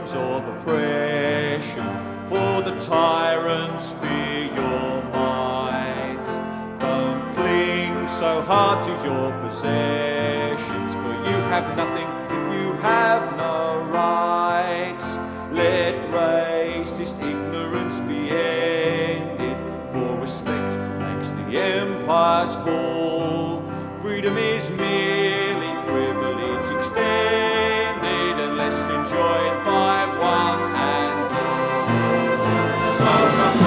times of oppression, for the tyrants fear your might. Don't cling so hard to your possessions, for you have nothing if you have no rights. Let racist ignorance be ended, for respect makes the empires fall. Freedom is merely privilege extended, unless enjoyed by one and all. So come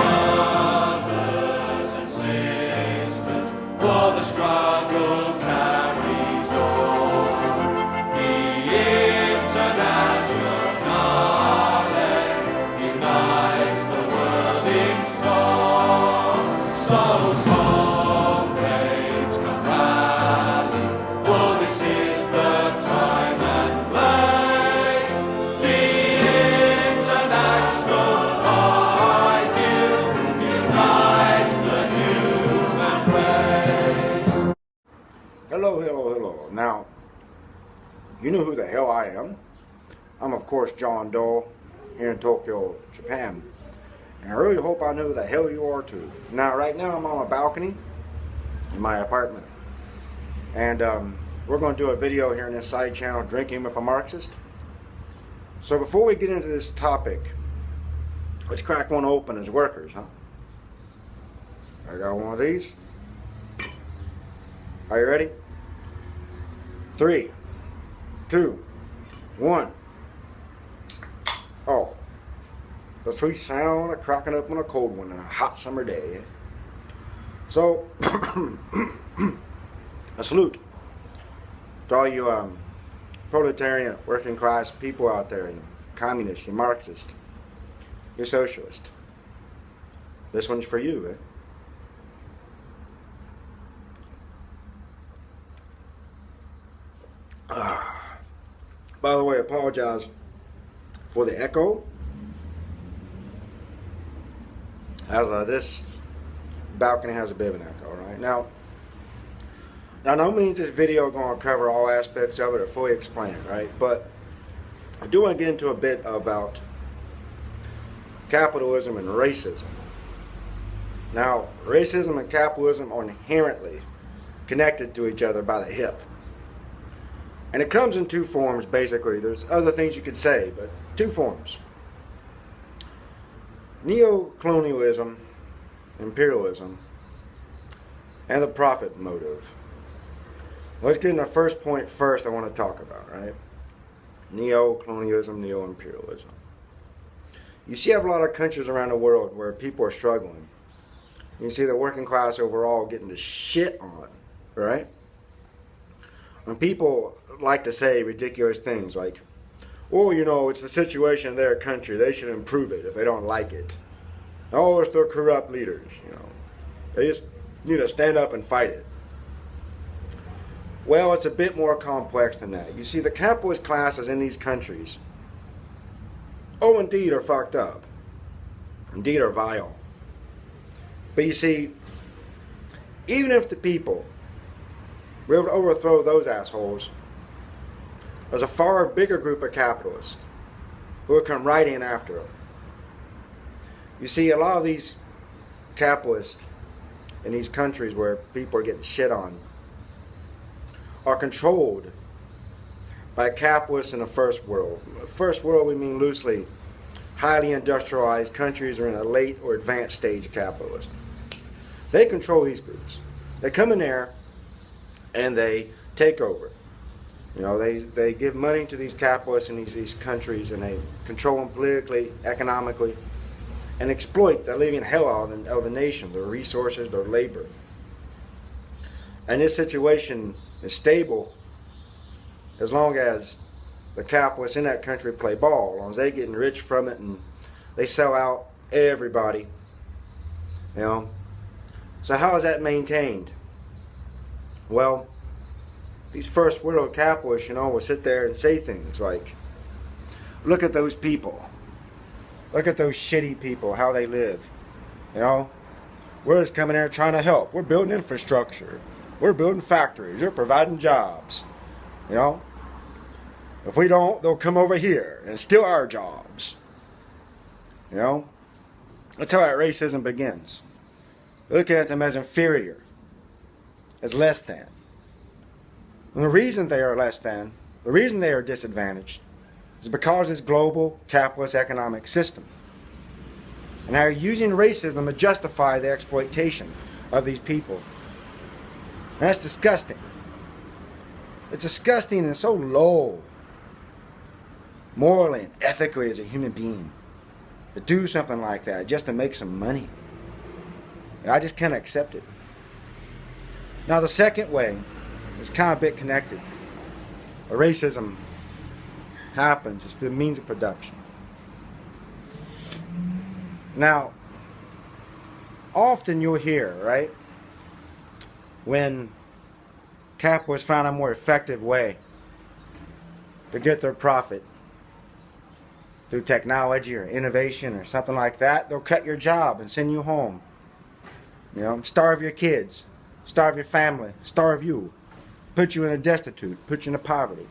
brothers and sisters, for the struggle carries on. The international unites the world in song. So comrades, come rally, for this is the time and place. The international ideal unites the human race. Hello, hello, hello. Now, you know who the hell I am. I'm, of course, John Doe, here in Tokyo, Japan. And I really hope I know who the hell you are too. Now, right now I'm on a balcony in my apartment. And we're going to do a video here in this side channel, Drinking with a Marxist. So before we get into this topic, let's crack one open as workers, huh? I got one of these. Are you ready? 3, 2, 1. Oh, the sweet sound of cracking open a cold one on a hot summer day. So, a salute to all you proletarian, working class people out there, you communist, you Marxist, you socialist. This one's for you, eh? By the way, I apologize for the echo, as this balcony has a bit of an echo, right? Now no means this video is going to cover all aspects of it or fully explain it, right? But I do want to get into a bit about capitalism and racism. Now, racism and capitalism are inherently connected to each other by the hip. And it comes in two forms, basically. There's other things you could say, but two forms. Neo-colonialism, imperialism, and the profit motive. Let's get into the first point first I want to talk about, right? Neo-colonialism, neo-imperialism. You see, you have a lot of countries around the world where people are struggling. You see the working class overall getting the shit on, right? And people like to say ridiculous things like, oh, you know, it's the situation in their country. They should improve it if they don't like it. Oh, it's their corrupt leaders, you know. They just need to stand up and fight it. Well, it's a bit more complex than that. You see, the capitalist classes in these countries, oh, indeed, are fucked up. Indeed, are vile. But you see, even if the people were able to overthrow those assholes, there's a far bigger group of capitalists who would come right in after them. You see, a lot of these capitalists in these countries where people are getting shit on are controlled by capitalists in the first world. First world, we mean loosely highly industrialized countries or in a late or advanced stage of capitalism. They control these groups. They come in there and they take over. You know, they give money to these capitalists in these countries, and they control them politically, economically, and exploit the living hell out of the nation, their resources, their labor. And this situation is stable as long as the capitalists in that country play ball, as long as they're getting rich from it and they sell out everybody. You know. So how is that maintained? Well, these first world capitalists, you know, will sit there and say things like, look at those people. Look at those shitty people, how they live. You know, we're just coming here trying to help. We're building infrastructure. We're building factories. We're providing jobs. You know, If we don't, they'll come over here and steal our jobs. You know? That's how that racism begins. Looking at them as inferior, as less than. And the reason they are less than, the reason they are disadvantaged, is because of this global capitalist economic system. And they're using racism to justify the exploitation of these people. And that's disgusting. It's disgusting and so low, morally and ethically as a human being, to do something like that just to make some money. I just can't accept it. Now the second way is kind of a bit connected. Where racism happens, it's the means of production. Now, often you'll hear, right, when capitalists find a more effective way to get their profit through technology or innovation or something like that, they'll cut your job and send you home. You know, starve your kids, starve your family, starve you, put you in a destitute, put you in a poverty.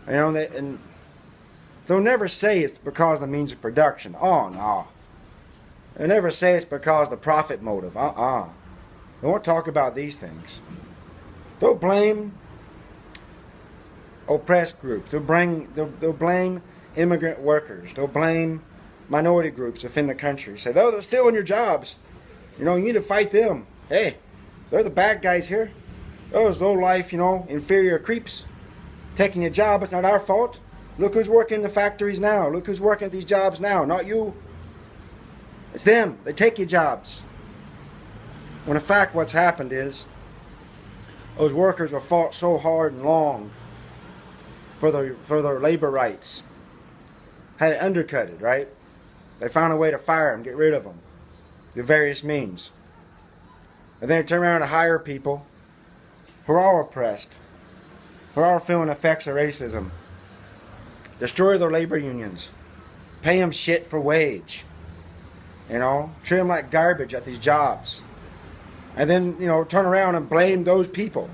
You know, and they'll never say it's because of the means of production. Oh, no. They'll never say it's because of the profit motive. They won't talk about these things. They'll blame oppressed groups. They'll blame immigrant workers. They'll blame minority groups within the country. Say, oh, they're stealing your jobs. You know, you need to fight them. Hey, they're the bad guys here. Those low-life, you know, inferior creeps taking your job. It's not our fault. Look who's working in the factories now. Look who's working at these jobs now. Not you. It's them. They take your jobs. When in fact what's happened is those workers have fought so hard and long for their labor rights. Had it undercutted, right? They found a way to fire them, get rid of them, through various means. And then they turn around and hire people who are all oppressed, who are all feeling the effects of racism. Destroy their labor unions. Pay them shit for wage. You know, treat them like garbage at these jobs. And then, you know, turn around and blame those people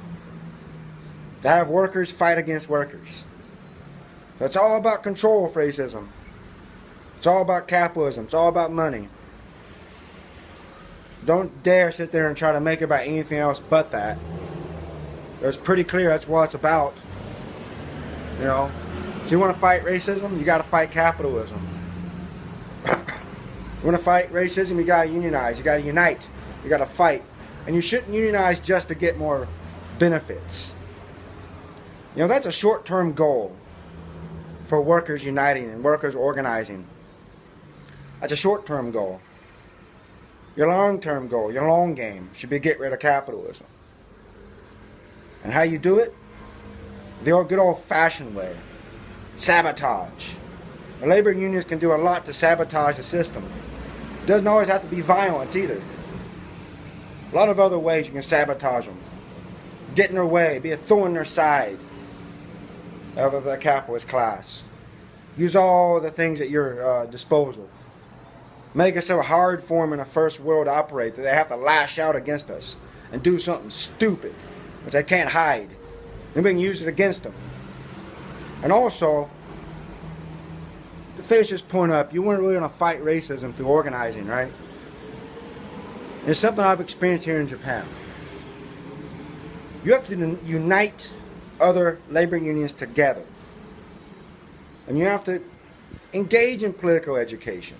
to have workers fight against workers. So it's all about control for racism. It's all about capitalism. It's all about money. Don't dare sit there and try to make it about anything else but that. It's pretty clear that's what it's about. You know, so you want to fight racism, you got to fight capitalism. You want to fight racism, you got to unionize. You got to unite. You got to fight. And you shouldn't unionize just to get more benefits. You know, that's a short-term goal for workers uniting and workers organizing. That's a short-term goal. Your long-term goal, your long game, should be get rid of capitalism. And how you do it? The old, good old-fashioned way. Sabotage. The labor unions can do a lot to sabotage the system. It doesn't always have to be violence either. A lot of other ways you can sabotage them. Get in their way, be a thorn in their side of the capitalist class. Use all the things at your disposal. Make it so hard for them in the first world to operate that they have to lash out against us and do something stupid, which they can't hide. Then we can use it against them. And also, to finish this point up, you weren't really going to fight racism through organizing, right? It's something I've experienced here in Japan. You have to unite other labor unions together. And you have to engage in political education.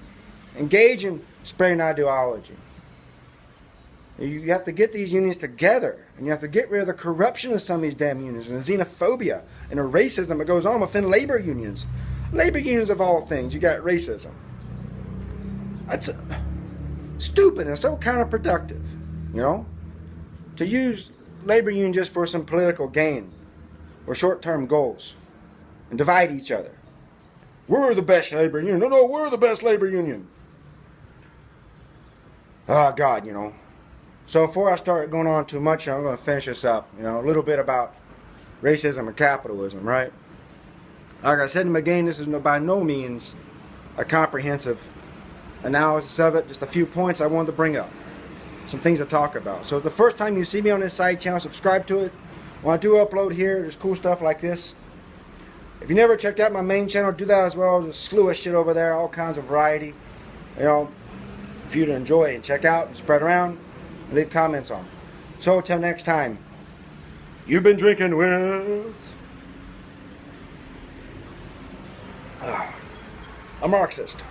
Engage in spreading ideology. You have to get these unions together. And you have to get rid of the corruption of some of these damn unions. And the xenophobia and the racism that goes on within labor unions. Labor unions of all things, you got racism. That's stupid and so counterproductive, you know? To use labor union just for some political gain or short-term goals and divide each other. We're the best labor union. No, we're the best labor union. Oh, God, you know. So before I start going on too much, I'm going to finish this up, you know, a little bit about racism and capitalism, right? Like I said in the beginning, this is by no means a comprehensive analysis of it. Just a few points I wanted to bring up. Some things to talk about. So if the first time you see me on this side channel, subscribe to it. When I do upload here, there's cool stuff like this. If you never checked out my main channel, do that as well. There's a slew of shit over there, all kinds of variety, you know, for you to enjoy and check out and spread around and leave comments on. So till next time, you've been drinking with a Marxist.